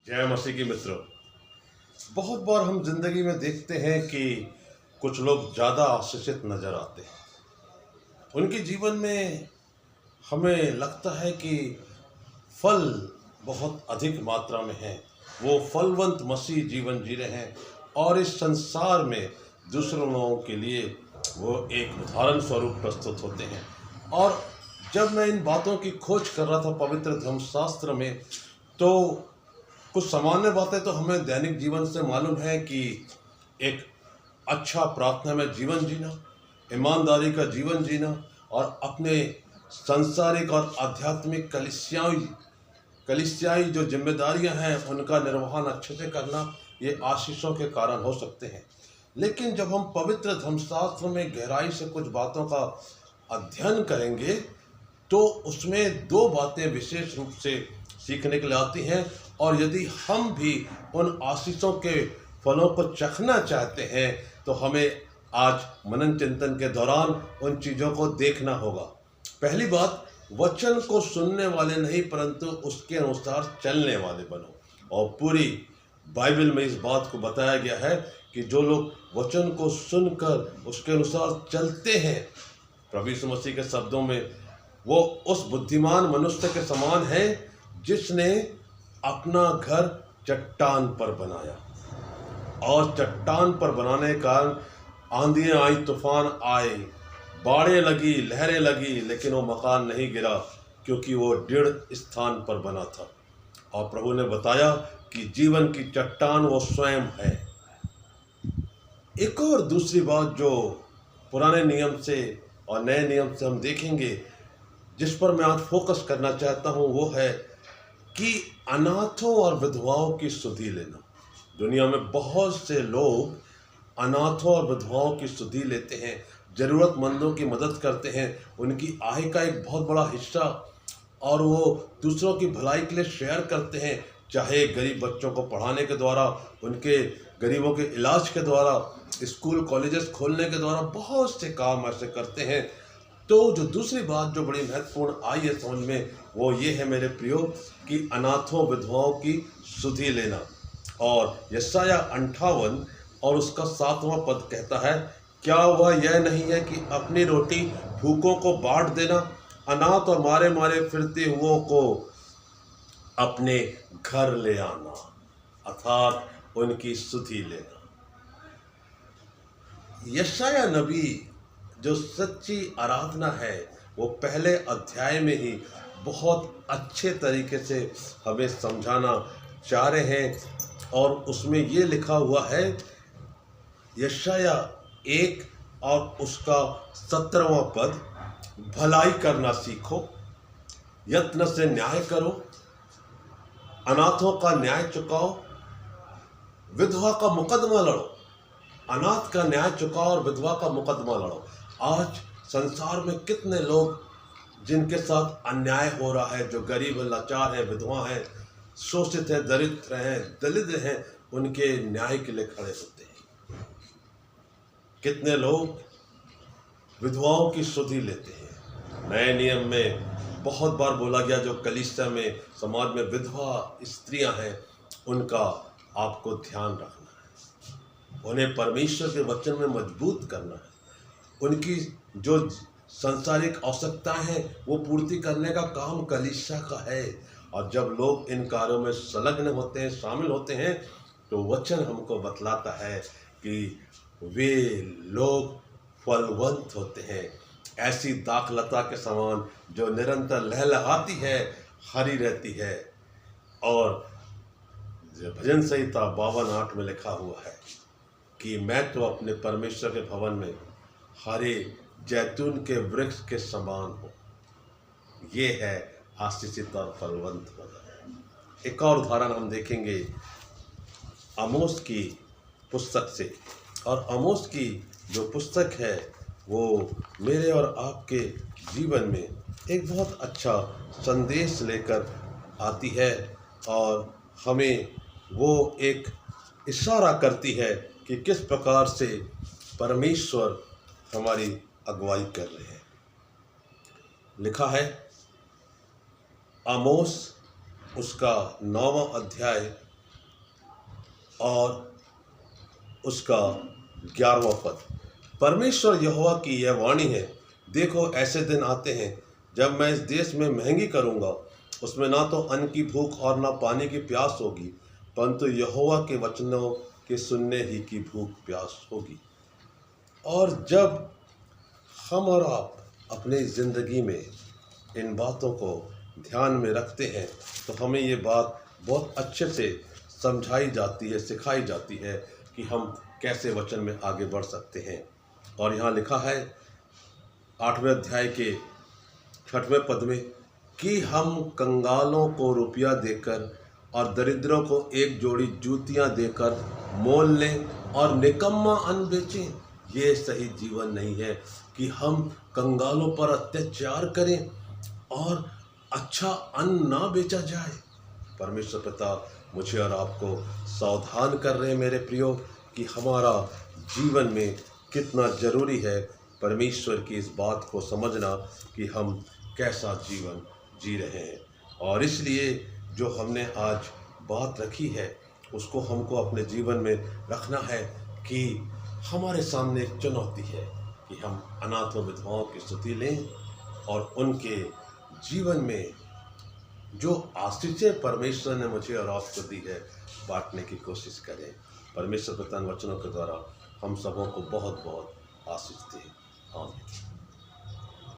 जय मसीह की मित्रों। बहुत बार हम जिंदगी में देखते हैं कि कुछ लोग ज़्यादा आशीषित नजर आते हैं। उनके जीवन में हमें लगता है कि फल बहुत अधिक मात्रा में है, वो फलवंत मसीह जीवन जी रहे हैं और इस संसार में दूसरों लोगों के लिए वो एक उदाहरण स्वरूप प्रस्तुत होते हैं। और जब मैं इन बातों की खोज कर रहा था पवित्र धर्मशास्त्र में, तो कुछ सामान्य बातें तो हमें दैनिक जीवन से मालूम है कि एक अच्छा प्रार्थना में जीवन जीना, ईमानदारी का जीवन जीना और अपने सांसारिक और आध्यात्मिक कलिसियाई जो जिम्मेदारियां हैं उनका निर्वहन अच्छे से करना, ये आशीषों के कारण हो सकते हैं। लेकिन जब हम पवित्र धर्मशास्त्र में गहराई से कुछ बातों का अध्ययन करेंगे तो उसमें दो बातें विशेष रूप से सीखने के लिए आती हैं। और यदि हम भी उन आशीषों के फलों को चखना चाहते हैं तो हमें आज मनन चिंतन के दौरान उन चीज़ों को देखना होगा। पहली बात, वचन को सुनने वाले नहीं परंतु उसके अनुसार चलने वाले बनो। और पूरी बाइबल में इस बात को बताया गया है कि जो लोग वचन को सुनकर उसके अनुसार चलते हैं, प्रभु यीशु मसीह के शब्दों में, वो उस बुद्धिमान मनुष्य के समान है जिसने अपना घर चट्टान पर बनाया। और चट्टान पर बनाने के कारण आंधियां आई, तूफान आए, बाढ़ें लगी, लहरें लगी, लेकिन वो मकान नहीं गिरा क्योंकि वो दृढ़ स्थान पर बना था। और प्रभु ने बताया कि जीवन की चट्टान वो स्वयं है। एक और दूसरी बात जो पुराने नियम से और नए नियम से हम देखेंगे, जिस पर मैं आज फोकस करना चाहता हूँ, वो है कि अनाथों और विधवाओं की सुधि लेना। दुनिया में बहुत से लोग अनाथों और विधवाओं की सुधि लेते हैं, ज़रूरतमंदों की मदद करते हैं, उनकी आय का एक बहुत बड़ा हिस्सा और वो दूसरों की भलाई के लिए शेयर करते हैं, चाहे गरीब बच्चों को पढ़ाने के द्वारा, उनके गरीबों के इलाज के द्वारा, स्कूल कॉलेजेस खोलने के द्वारा, बहुत से काम ऐसे करते हैं। तो जो दूसरी बात जो बड़ी महत्वपूर्ण आई है समझ में, वो ये है मेरे प्रियो कि अनाथों विधवाओं की सुधि लेना। और यशाया 58 और उसका 7वां पद कहता है, क्या वह यह नहीं है कि अपनी रोटी भूखों को बांट देना, अनाथ और मारे मारे फिरते हुओं को अपने घर ले आना, अर्थात उनकी सुधि लेना। यशाया नबी जो सच्ची आराधना है वो पहले अध्याय में ही बहुत अच्छे तरीके से हमें समझाना चाह रहे हैं। और उसमें ये लिखा हुआ है, यशाया 1 और उसका 17वां पद, भलाई करना सीखो, यत्न से न्याय करो, अनाथों का न्याय चुकाओ, विधवा का मुकदमा लड़ो। अनाथ का न्याय चुकाओ और विधवा का मुकदमा लड़ो। आज संसार में कितने लोग जिनके साथ अन्याय हो रहा है, जो गरीब हैं, लाचार हैं, विधवा हैं, शोषित हैं, दरिद्र हैं, दलित हैं, उनके न्याय के लिए खड़े होते हैं। कितने लोग विधवाओं की सुधि लेते हैं। नए नियम में बहुत बार बोला गया, जो कलीसिया में, समाज में विधवा स्त्रियां हैं, उनका आपको ध्यान रखना है, उन्हें परमेश्वर के वचन में मजबूत करना है, उनकी जो सांसारिक आवश्यकताएं हैं वो पूर्ति करने का काम कलीसिया का है। और जब लोग इन कार्यों में संलग्न होते हैं, शामिल होते हैं, तो वचन हमको बतलाता है कि वे लोग फलवंत होते हैं, ऐसी दाखलता के समान जो निरंतर लहलहाती है, हरी रहती है। और भजन संहिता 52:8 में लिखा हुआ है कि मैं तो अपने परमेश्वर के भवन में हरे जैतून के वृक्ष के समान हो। ये है आशीषित और फलवंत होना। एक और उदाहरण हम देखेंगे आमोस की पुस्तक से। और आमोस की जो पुस्तक है वो मेरे और आपके जीवन में एक बहुत अच्छा संदेश लेकर आती है और हमें वो एक इशारा करती है कि किस प्रकार से परमेश्वर हमारी अगुवाई कर रहे हैं। लिखा है आमोस उसका 9वां अध्याय और उसका 11वां पद। परमेश्वर यहोवा की यह वाणी है, देखो ऐसे दिन आते हैं जब मैं इस देश में महंगी करूँगा, उसमें ना तो अन्न की भूख और ना पानी की प्यास होगी, परंतु यहोवा के वचनों के सुनने ही की भूख प्यास होगी। और जब हम और आप अपनी ज़िंदगी में इन बातों को ध्यान में रखते हैं तो हमें ये बात बहुत अच्छे से समझाई जाती है, सिखाई जाती है कि हम कैसे वचन में आगे बढ़ सकते हैं। और यहाँ लिखा है 8वें अध्याय के 6वें पद में कि हम कंगालों को रुपया देकर और दरिद्रों को एक जोड़ी जूतियाँ देकर मोल लें और निकम्मा अन्न बेचें। ये सही जीवन नहीं है कि हम कंगालों पर अत्याचार करें और अच्छा अन्न ना बेचा जाए। परमेश्वर पिता मुझे और आपको सावधान कर रहे हैं मेरे प्रियो कि हमारा जीवन में कितना ज़रूरी है परमेश्वर की इस बात को समझना कि हम कैसा जीवन जी रहे हैं। और इसलिए जो हमने आज बात रखी है उसको हमको अपने जीवन में रखना है कि हमारे सामने एक चुनौती है कि हम अनाथ व विधवाओं की स्तुति लें और उनके जीवन में जो आशीषें परमेश्वर ने मुझे और आपको दी है बांटने की कोशिश करें। परमेश्वर पिता वचनों के द्वारा हम सबों को बहुत बहुत आशीष दें। आमीन।